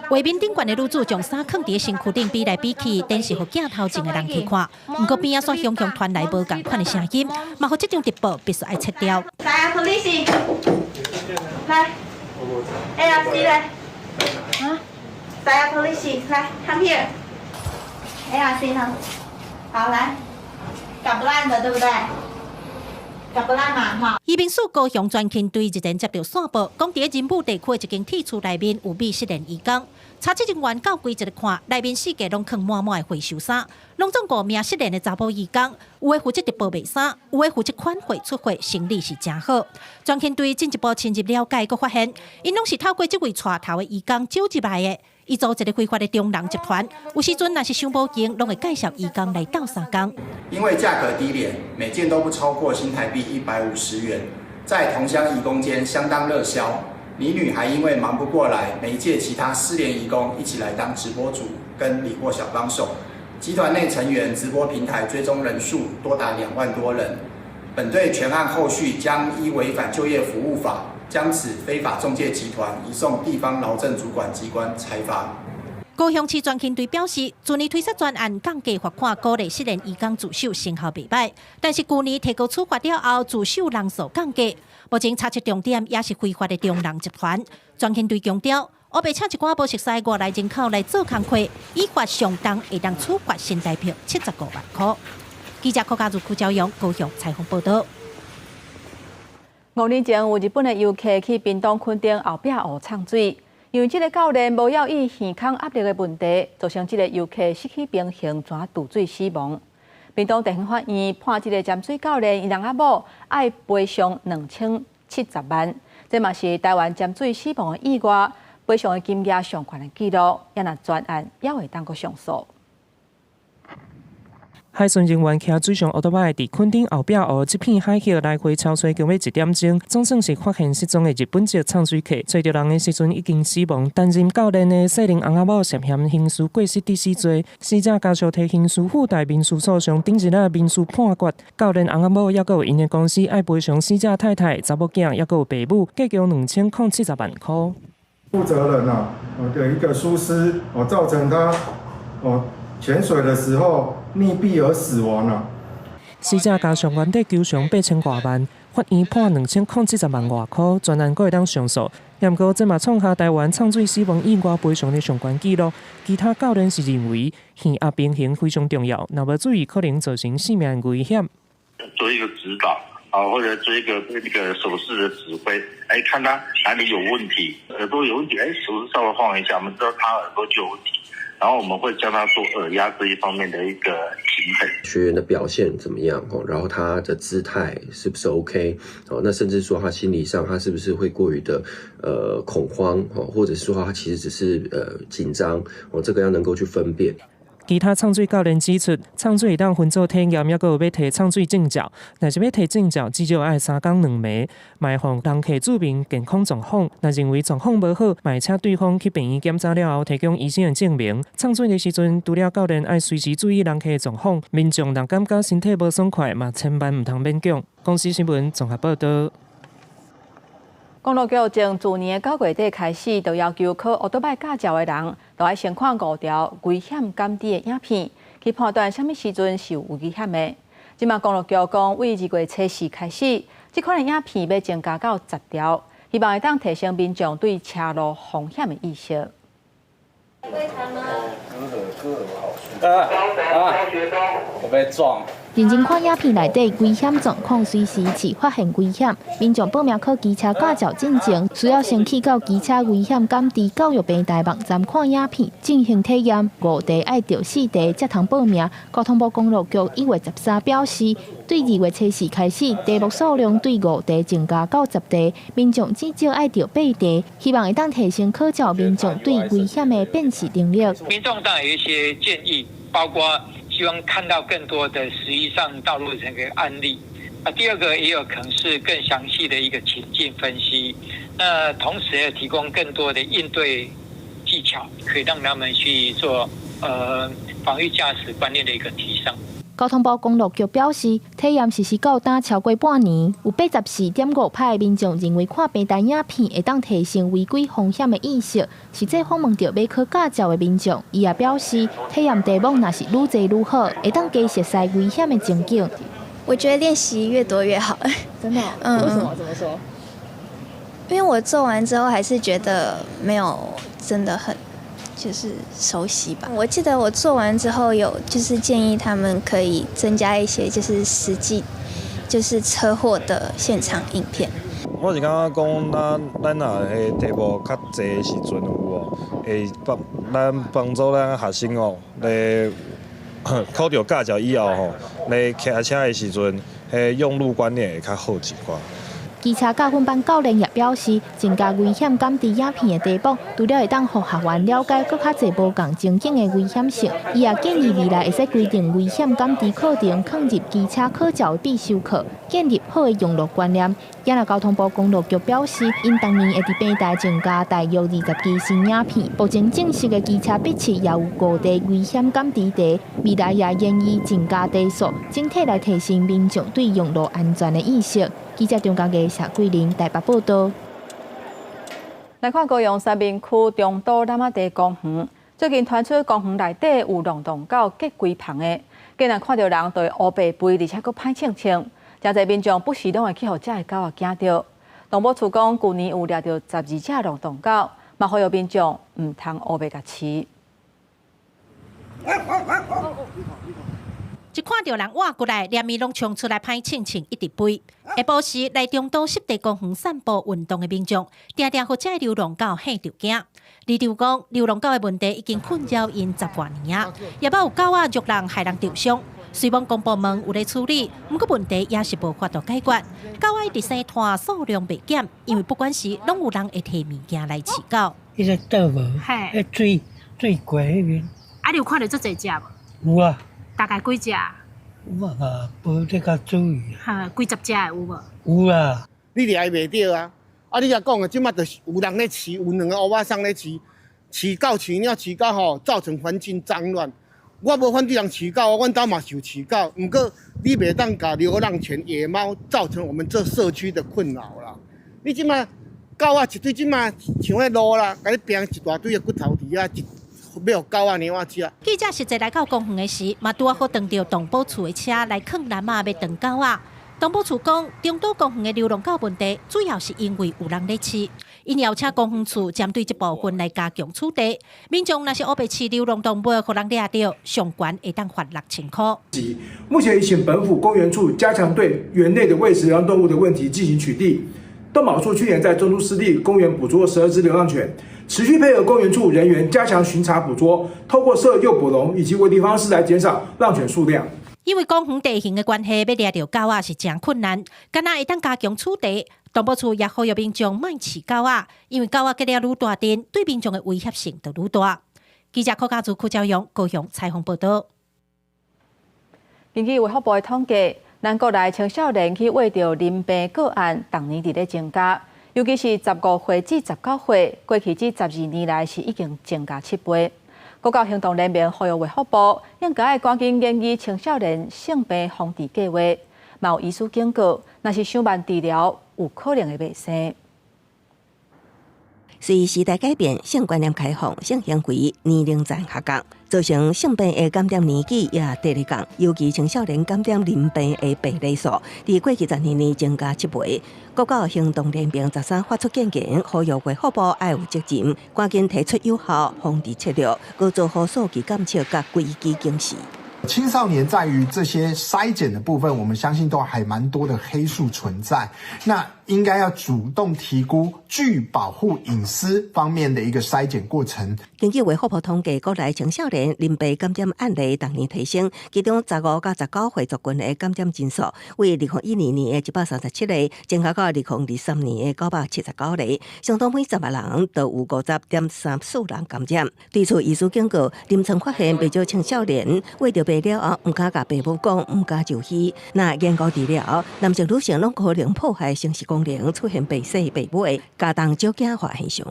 画面顶悬的女主将衫放伫身躯顶比来比去，电视互镜头前的人去看。不过边仔煞雄雄传来无共款的声音，嘛互这种直播必须爱切掉。来啊 ，police， 来 ，ARC 来，啊，来啊 ，police， 来 ，come here，ARC 呢？好，来，搞不烂的，对不对？搞不烂嘛，哈。移民署高雄专勤队日前接到线报，讲伫仁武地区一间铁厝内面有被失联移工。查缉人员到柜一个看，内面四架拢放满满的回收衫，拢总共名失联的查甫义工，有的负责直播卖衫，有的负责款货出货，生意是真好。专勤队进一步深入了解，佫发现，因拢是透过这位带头的义工招入来的。伊组一个非法的中人集团，有时阵若是想无闲，拢会介绍义工来斗3工。因为价格低廉，每件都不超过新台币150元，在同乡义工间相当热销。李女还因为忙不过来，媒介其他失联义工一起来当直播主跟理货小帮手。集团内成员直播平台追踪人数多达2万多人。本队全案后续将依违反就业服务法，将此非法仲介集团移送地方劳政主管机关裁罚。高雄市专勤队表示，去年推出专案降价罚款，鼓励失联义工自首，成效袂歹。但是去年提高处罚了后，自首人数降低。目前查出重点也是非法的中人集团。专勤队强调，乌白请一寡无熟悉外来人口来做工课，依法上当会当处罚新台币75万块。记者柯家如邱朝阳高雄采访报道。5年前，有日本的游客去屏东垦丁后壁湖畅水，因为这个教练无要以耳孔压力的问题，造成这个游客失去平衡，转渡水死亡。屏东地方法院判这个潜水教练伊人阿某爱赔偿2070万，这嘛是台湾潜水死亡的意外，赔偿的金额上悬的记录，也若专案也会当个上诉。海巡人员骑水上奥多麦伫垦丁后壁湖这片海峡来回超水约1点钟，总算是发现失踪的日本籍唱水客。找到人的时阵已经死亡，担任教练的细龄翁仔某涉嫌刑事过失致死罪。死者家属提刑事附带民事诉讼，顶日仔民事判决，教练翁仔某也有因的公司爱赔偿死者太太、查某囝也有爸母，计共2070万块。负责人的一个疏失造成他潜水的时候溺毙而死亡了。死者家属原底求偿8000多万，法院判2070万外块，专案阁会当上诉。不过，这嘛创下台湾唱水死亡意外赔偿的上悬纪录。其他教练是认为，耳压平衡非常重要，若无注意，可能造成性命危险。做一个指导或者做一个手势的指挥，看他哪里有问题，耳朵有问题，手势稍微晃一下，我们知道他耳朵就有问题。然后我们会教他做耳压这一方面的一个平衡。学员的表现怎么样？然后他的姿态是不是 OK？那甚至说他心理上他是不是会过于的恐慌？或者说他其实只是紧张？这个要能够去分辨。其他唱水教练指出，唱水会当分做体验，也有要提唱水证照。若是要提证照，至少要3天2暝，卖互人客注明健康状况。若认为状况无好，卖请对方去病院检查了后，提供医生的证明。唱水的时阵，除了教练爱随时注意人客的状况，民众若感觉身体无爽快，嘛千万唔通勉强。公司新闻综合报道。公路局从去年9月底开始，就要求考奥多麦驾照的人，都要先看5条危险减低的影片，去判断什么时阵是有危险的。即马公路局讲，为2月初4开始，这款的影片要增加到10条，希望会当提升民众对车路风险的意识。我被撞。认真看影片内底危险状况，随时是发现危险。民众报名考机车驾照进前，需要先去到机车危险减低教育平台网站看影片，进行体验。5题爱到4题才通报名。交通部公路局1月13表示，对2月初4开始，题目数量对5题增加到10题，民众至少爱到8题，希望会当提升考照民众对危险的辨识能力。民众当然有一些建议，包括希望看到更多的实际上道路这个案例。第二个也有可能是更详细的一个情境分析。那同时也提供更多的应对技巧，可以让他们去做防御驾驶观念的一个提升。交通部公路局表示，体验实施到打超过半年，有84.5%的民众认为看平台影片会当提升违规风险的意识。实际访问到要考驾照的民众，伊也表示，体验题目若是愈侪愈好，会当加熟悉危险的情境。我觉得练习越多越好。真的？为什么？怎么说？因为我做完之后还是觉得没有真的很。就是熟悉吧。我记得我做完之后有就是建议他们可以增加一些就是实际就是车祸的现场影片。我是感觉讲咱若个题目较济时阵有会帮助咱学生哦，咧考到驾照以后吼，咧骑车的时阵，用路观念会较好一寡。机车教训班教练也表示，增加危险感知影片的题目，除了会当互学员了解更较侪无共情境的危险性，伊也建议未来会使规定危险感知课程放入机车考照必修课，建立好的用路观念。今日交通部公路局表示，因当年会伫平台增加大约20支新影片，目前正式的机车笔试也有5题危险感知题，未来也愿意增加题数，整体来提升民众对用路安全的意识。记者中港嘅谢桂玲台北报道。来看高雄三明区中岛南仔地公园，最近传出公园内底有流浪狗结规棚的，竟然看到人对乌白肥，而且佫歹清清，真侪民众不时拢会去互这个狗惊到。动保处讲，去年有抓到12只流浪狗，嘛呼吁民众唔通乌白甲饲。一看到人挖过来，连面拢冲出来歹清清，一直飞。下晡时来中岛湿地公园散步运动的民众，定定互这流浪狗吓着惊。李长讲，流浪狗的问题已经困扰因10多年啊，也捌有狗仔虐人害人受伤。虽讲公部门有咧处理，不过问题也是无法度解决。狗仔一直生摊数量未减，因为不管是拢有人会摕物件来饲狗。迄个倒无，迄水过迄边。啊，你有看到这侪只无？有啊。大概几只？我嘛无这个注意。哈，几十只的有无？有啦。你掠袂着啊！啊，你甲讲的，即马就是有人咧饲，有2个乌巴桑咧饲，饲狗、饲鸟、饲狗吼，造成环境脏乱。我无反对人饲狗，阮家嘛是有饲狗，不过你袂当甲流浪犬、野猫造成我们这社区的困扰啦。你即马狗啊，一堆即马像迄路啦，甲你拼一大堆的骨头伫啊，要狗啊、猫啊食。记者实际来到公园的时，嘛拄好撞到动保处的车来扛篮啊，要撞狗啊。动保处讲，中岛公园的流浪狗问题，主要是因为有人咧饲，因邀请公园处针对这部分来加强处理。民众若是乌白饲流浪动物，互人掠到，上悬会当罚6000块。目前已请本府公园处加强对园内的喂食流浪动物的问题进行取缔。动保处去年在中都湿地公园捕捉12只流浪犬，持续配合公园处人员加强巡查捕捉，透过设诱捕笼以及围篱方式来减少浪犬数量。因为公园地形的关系，要掠到狗仔是真困难，敢若会当加强处理。动保处也呼吁民众莫饲狗仔，因为狗仔结了愈大阵，对民众的威胁性就愈大。记者柯家族、柯昭阳高雄采访报道。根据卫福部的统计，咱国内青少年去喂到淋病个案，逐年伫咧增加，尤其是15岁至19岁，过去这12年来是已经增加7倍。国教行动联盟呼吁卫福部应该赶紧研议青少年性病防治计划，嘛有医师警告，若是想慢治疗，有可能会袂生。随时代改变，性观念开放，性行为年龄层下降，造成性病的感染年纪也直咧降，尤其青少年感染淋病的病例数，伫过去12年增加7倍。国教行动联盟13发出建言，呼吁卫福部要有责任，赶紧提出有效防治策略，搁做好数据监测甲规矩警示。青少年在于这些筛检的部分，我们相信都还蛮多的黑数存在。那应该要主动提估具保护隐私方面的一个筛检过程。根据卫福部统计，国内青少年淋病感染案例逐年提升，其中15到19岁族群的感染人数，为2012年的137例，增加到2023年的979例，相当每10万人都有50.34人感染。对此，医师警告，临床发现不少青少年为着病了后，唔敢甲父母讲，唔敢就医。那研究治疗，男性女性拢可能破坏生殖功能，出现被洗被尾、家当少惊化现象。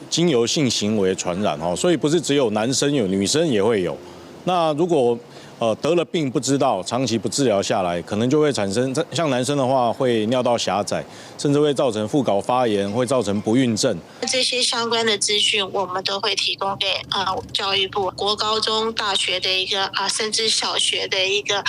经由性行为传染哦，所以不是只有男生有，女生也会有。那如果得了病不知道，长期不治疗下来，可能就会产生像男生的话会尿道狭窄，甚至会造成副睾发炎，会造成不孕症。这些相关的资讯，我们都会提供给教育部、国高中、大学的一个甚至小学的一个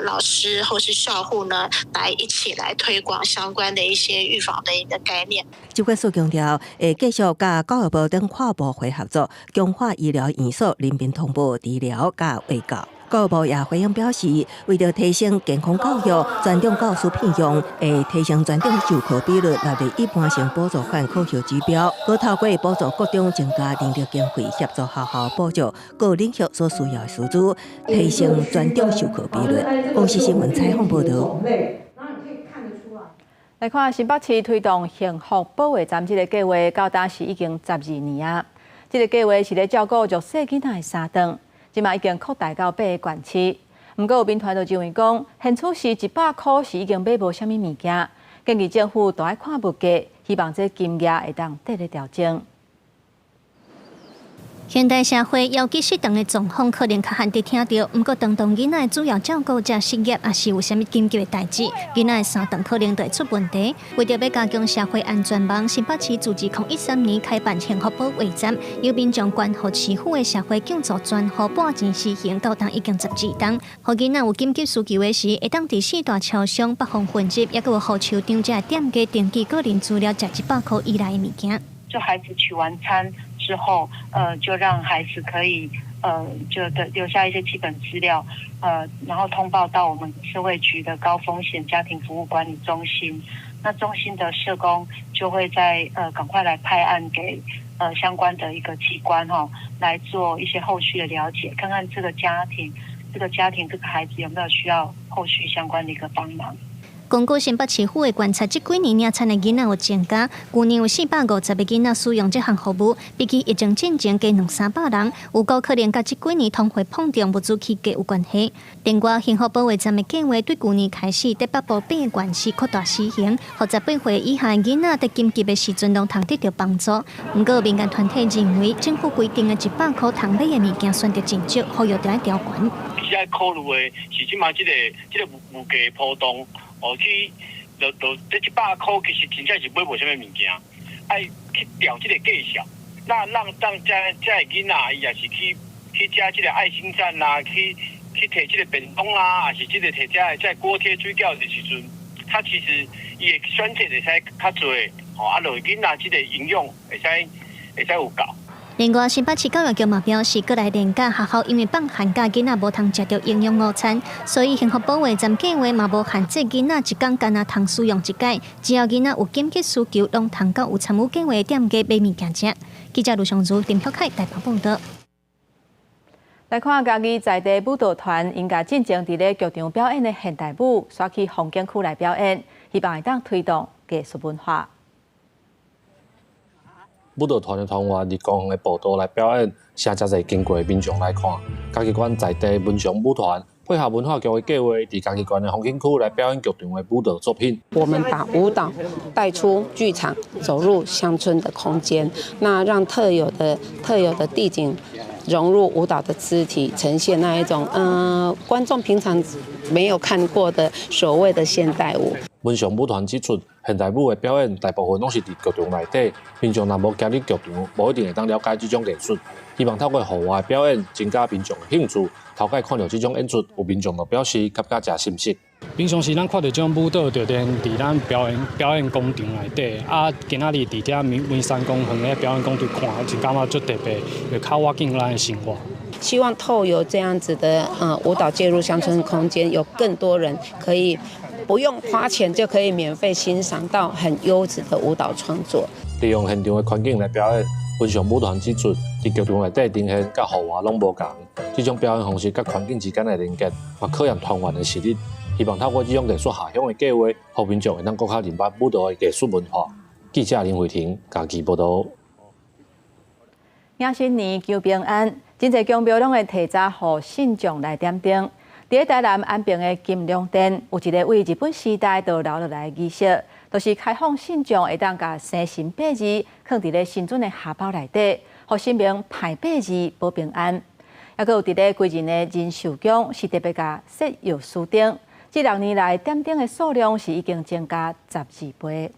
老师或是校护呢，来一起来推广相关的一些预防的一个概念。疾管署强调，会继续甲教育部等跨部会合作，强化医疗院所人民同步治疗甲卫教。教育部也回应表示，为了提升健康教育，专长教师聘用会提升专长授课比率纳入一般性补助款考核指标，可透过补助各种增加人力经费，协助学校补助各领域所需要的师资，提升专长授课比率。公视新闻采访报道。来看新北市推动幸福保卫站这个计划，到当时已经12年啊。这个计划是咧照顾弱势囡仔的3顿。即嘛已经扩大到8个县市，不过有民团就认为讲，现处是100块是已经买无啥物物件，建议政府都爱看物价，希望这金额会当得咧调整。现代社会尤其适当的状况可能较罕得听到，不过当囡仔主要照顾者失业，也是有啥物紧急的代志，囡仔的3顿可能就会出问题。为着要加强社会安全网，新北市自2013年开办幸福保卫站，由民众捐予市府的社会救助专户半钱施行，到当已经12档。互囡仔有紧急需求的时，会当伫4大超商北方分集，也有互市场这店家登记个人资料，食100块以内的物件。就孩子取完餐之后，就让孩子可以就留下一些基本资料，然后通报到我们社会局的高风险家庭服务管理中心。那中心的社工就会在赶快来派案给相关的一个机关来做一些后续的了解，看看这个家庭这个孩子有没有需要后续相关的一个帮忙。根据新北市府的观察，这几年领产的囡仔有增加，去年有450个囡仔使用这项服务，比起疫情进前加200-300人，有够可能甲这几年通货膨胀物资起价有关系。另外，幸福保卫站的计划对去年开始在北部8个县市扩大施行，让18岁以下的囡仔在紧急的时阵拢通得到帮助。不过，民间团体认为，政府规定的100块通买的物件选择真少，呼吁要调悬。现在考虑的是即马这个物价波动。去这100块其实真正是买无啥物物件，爱去调这个价小，那让这的囡仔伊也是去食这个爱心站啦，去摕这个便当啦，还是这个摕这锅贴水饺的时阵，他其实伊的选择会使较侪，就囡仔这个营养会使有够。另外，新北市教育局嘛表示，过来年假学校因为放寒假，囡仔无通食到营养午餐，所以幸福保卫站计划嘛无限制囡仔一天干那通使用1摆，只要囡仔有紧急需求，拢通到有参与计划的店家买物件食。记者卢尚珠、林飘凯台北报道。来看家己在地舞蹈团，因家进前伫咧剧场表演的现代舞，刷去风景区来表演，希望会当推动艺术文化。舞蹈团的团员伫公园的步道来表演，请遮侪经过的民众来看。家己馆在地文创舞团配合文化局的计划，伫家己馆的风景区来表演剧场的舞蹈作品。我们把舞蹈带出剧场，走入乡村的空间，那让特有的地景融入舞蹈的肢体，呈现那一种观众平常没有看过的所谓的现代舞。文创舞团指出，现代舞的表演大部分拢是伫剧场内底，民众若无行入剧场，无一定会当了解这种艺术。希望透过户外表演，增加民众的兴趣。头摆看到这种演出，有民众就表示感觉真新鲜。平常时咱看到这种舞蹈，就伫咱表演工场内底，今仔日伫遮文山公园咧表演工场看，就感觉足特别，会较贴近咱的生活。希望透过这样子的舞蹈介入乡村空间，有更多人可以不用花钱就可以免费欣赏到很优质的舞蹈创作。利用现场的环境来表演，文创舞团指出，伫剧场内底呈现甲户外拢无同。这种表演方式甲环境之间的连接，也考验团员的实力。希望透过这种艺术下乡的计划，让民众会当更加认捌舞蹈的艺术文化。记者林慧婷家己报道。迎新年求平安，真侪公庙拢会提早予信众来点灯。伫台南安平的金龙殿，有一个为日本时代就留落来的仪式，就是开放信众会当甲生辰八字放伫咧神尊的下包内底，互神明排八字保平安。还佫有伫咧规日的仁寿宫是特别甲设药师灯，这6年来点灯的数量是已经增加12倍。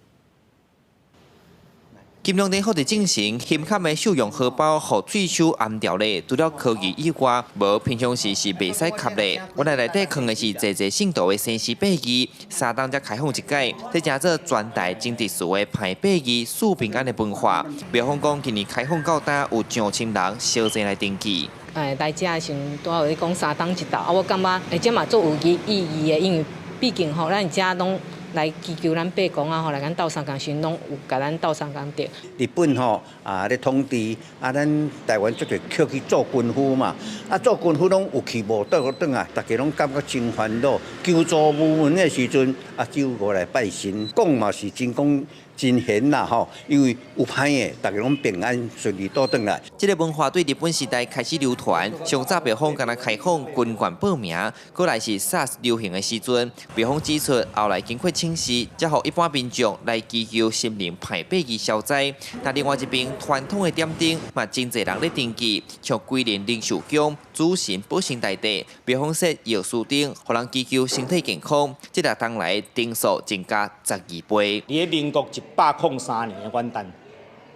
金融年后的进行，显卡的使用荷包和税收按掉咧，除了科技以外，无平常时是袂使吸咧。我内底放的是济信徒的生死八字，3档才开放一届，这正做全台真特殊的排八字树平安的文化。比方讲，今年开放到呾有上千人小济来登记。来遮的时阵，拄好你讲3档一道，我感觉这嘛做有意义的，因为毕竟吼，咱遮拢。来祈求咱伯公啊，吼来咱斗相共时，拢有甲咱斗相共着。日本吼咧统治咱台湾即个去做军夫嘛，做军夫拢有去无倒啊，大家拢感觉真烦恼。求助无门的时阵，只有我来拜神，讲嘛是真讲真闲啦吼，因为有歹的，大家拢平安顺利倒转来。这个文化对日本时代开始流传，上早北方敢若开放军官报名，过来是 SARS 流行的时阵，北方指出后来经过清洗，才互一般民众来祈求心灵排八字消灾。但另外一边传统的点灯，嘛真侪人咧登记，像桂林灵寿宫、主神保生大帝、北方式药树灯，互人祈求身体健康。这6当来灯数增加12倍。伫民国103年的元旦，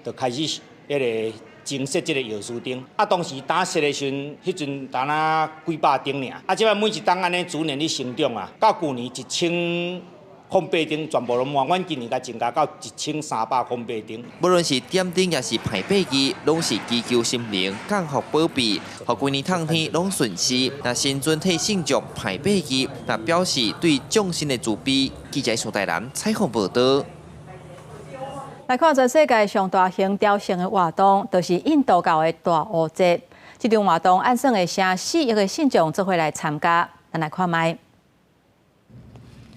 就开始迄个增设这个药树灯。当时打设的时阵，迄阵打那几百灯尔。即摆每一档安尼逐年咧成长啊，到旧年1000空白灯全部拢满，阮今年才增加到1300空白灯。无论是点灯也是排八字，拢是祈求心灵降福保庇，互规年通天拢顺时。那新尊替信众排八字，那表示对众生的慈悲。记者苏台南采访报道。来看全世界上大型雕像的活动，就是印度教的大乌节。这场活动按算会成4亿个信众做伙来参加。咱来看卖。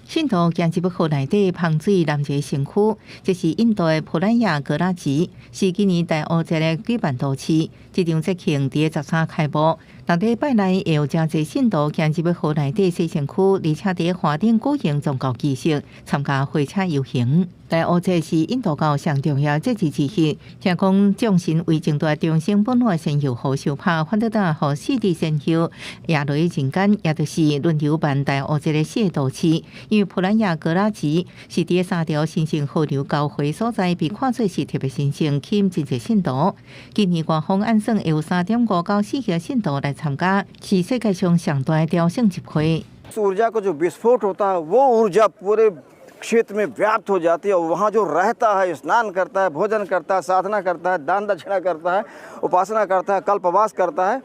信徒行入河内底喷水南极城区，这是印度的普兰亚格拉吉，是今年大乌节的举办都市。这场节庆伫13开幕，六礼拜内会有真侪信徒行入河内底西城区，而且伫花顶举行宗教仪式，参加火车游行。大乌节是印度教上重要节日之一，听讲众神为争夺众生本来神游好受拍，反倒当互四地神游也落去人间，也就是轮流办大乌节的4个都市。因为普兰亚格拉吉是伫3条神圣河流交汇所在，被看作是特别神圣，吸引真侪信徒。今年官方按算有3.5到4亿个信徒来参加，是世界上上大的雕像集会。ऊर्जा को जो विस्फोट होता है वो ऊर्जा पूरे क्षेत्र में व्याप्त हो जाती है और वहाँ जो रहता है स्नान करता है, भोजन करता है, साधना करता है, दान दक्षिणा करता है, उपासना करता है, कल्पवास करता है,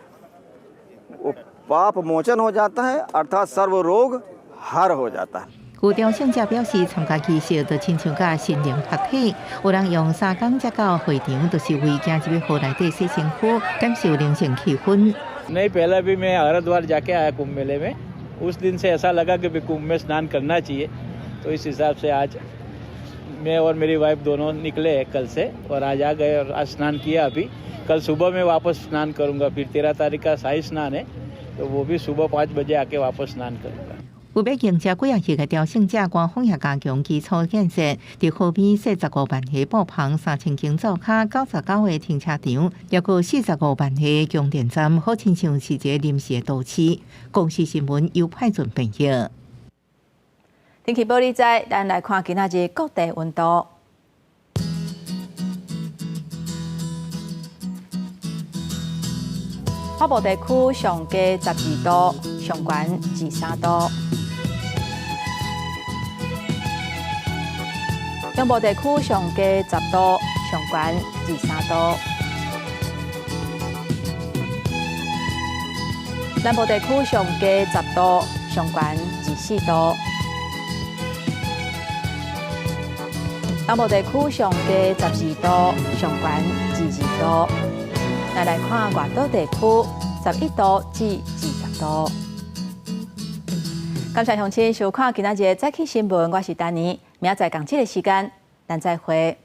वो पाप मोचन हो जाता है अर्थात सर्व रोग हर हो जाता है। 有雕像者表示，参加仪式就亲像甲心灵合体，有人用3工才到会场，就是为行入河内底西城区感受灵性气氛。नहीं पहले भी मैं हरिद्वार जाके आया कुंभ मेले में, उस दिन से ऐसा लगा कि कुंभ में स्नान करना चाहिए, तो इस हिसाब से आज मैं और मेरी वाइफ दोनों निकले हैं कल से और आज आ गए और आज स्नान किया अभी. कल सुबह में वापस स्नान करूंगा, फिर 13 तारीख का शाही स्नान है, तो वो भी सुबह 5 बजे आके वापस स्नान करूंगा. 为要迎接几日的雕像者，官方也加强基础建设，伫河边设15万个布棚、3000间灶卡、99个停车场，也有45万个供电站，好亲像是一个临时的都市。公视新闻由派准编译。天气报你知，咱来看今仔日各地温度。北部地区上低12度，上悬23度。中部地区上低10度，上悬23度。南部地区上低10度，上悬14度。南部地区上低12度，上悬22度。来看外岛地区11度至20度。感谢乡亲收看今仔日早起新闻，我是丹尼，明仔载同这个时间，咱再会。